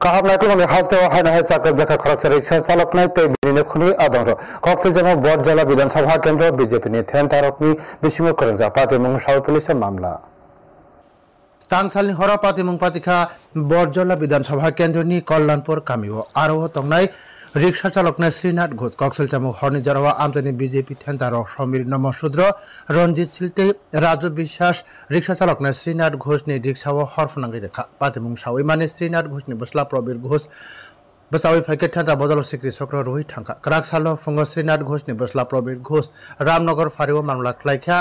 কাহামনাইকো মানে হাজতে hyena high চাকর দেখা খরচ রিক্সা চালক নাই তে বিনিনে খুনি আদংর কক্সবাজার জেলা বড়জলা বিধানসভা কেন্দ্র বিজেপি নি থেন তারকনি বিসিং করে যা পাতে মং সাউ পুলিশের মামলা চাংসালনি হরা পাতে মং পাতিখা বড়জলা বিধানসভা কেন্দ্রনি কল্যাণপুর কামিও আরো তংনাই রিক্সা চালক নাই শ্রীনাথ ঘোষ কক্সবাজার হরনি জারাওয়া আমদানি বিজেপি থেন তারক সমীর নমশূদ্র রঞ্জিত সিলতে রাজু বিশ্বাস রিক্সা চালক নাই শ্রীনাথ ঘোষ নি রিক্সাও হরফনাঙ্গি রেখা পাতে মং সাউই মানে শ্রীনাথ ঘোষ নি বসলা প্রবীর ঘোষ बसावी फैके ठेंटा बदल सिक्री चक्र रोहित थांका क्राक सालो फुंगो श्रीनाथ घोष नि बसला प्रबीर घोष रामनगर फारिव मामला क्लाइखा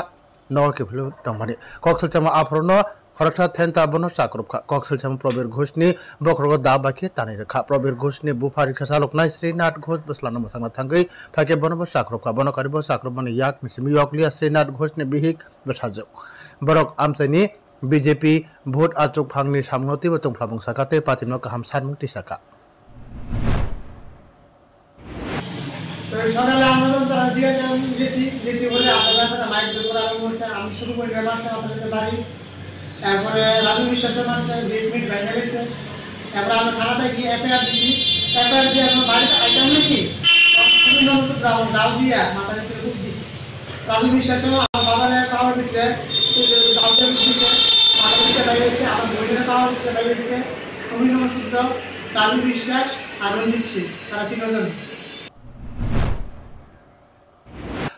नवके फिलु दंमानि कक्सलचामा आफरनो खरकसा थेंता बनो साकरुपखा कक्सलचामा प्रबीर घोष नि बखरगो दाबाखि तानि रेखा प्रबीर घोष नि बुफा रिक्सा चालक नाय श्रीनाथ घोष बसला नम थांना थांगै फैके बनबो साकरुपखा बनो करिबो साकरुप माने याक मिसिमि यकलिया श्रीनाथ घोष नि बिहिक बसाजो बरक आमसाइनि बीजेपी भोट आचुक फांगनि सामनति बतंफ्लाबुं साकाते पातिनो गाहाम सानमुंति साका সকালে আমরা তারা দিয়ে গেছি বলে আপনারা মাইক ধরে আমি বলছি আমি শুরু করে মারছে আপনাদের বাড়ি তারপরে রাজু বিশ্বাসের মারছে মিট ভেঙে গেছে তারপর আমরা থানাতে গিয়ে এফআইআর দিছি এফআইআর দিয়ে আমরা বাড়িতে আইতাম নাকি তুমি নমস্কার ব্রাউন দাও দিয়া মাথার উপরে খুব দিছি রাজু বিশ্বাস আমার বাবার কাউর ভিতরে দাউদের ভিতরে মাথার ভিতরে লাগিয়ে গেছে আমার বইয়ের কাউর ভিতরে লাগিয়ে গেছে তুমি নমস্কার রাজু বিশ্বাস আর রঞ্জিত সিং তারা তিনজন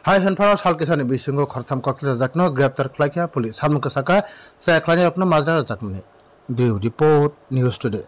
हाय हेनफारा सालकेसानि बिसिंगो खरथाम कक्सबाजार जाकनो ग्रेप्तार खालायखा पुलिस सामुखा साका से खालायनाय रखनो माजरा जाकमनि ब्यूरो रिपोर्ट न्यूज टुडे।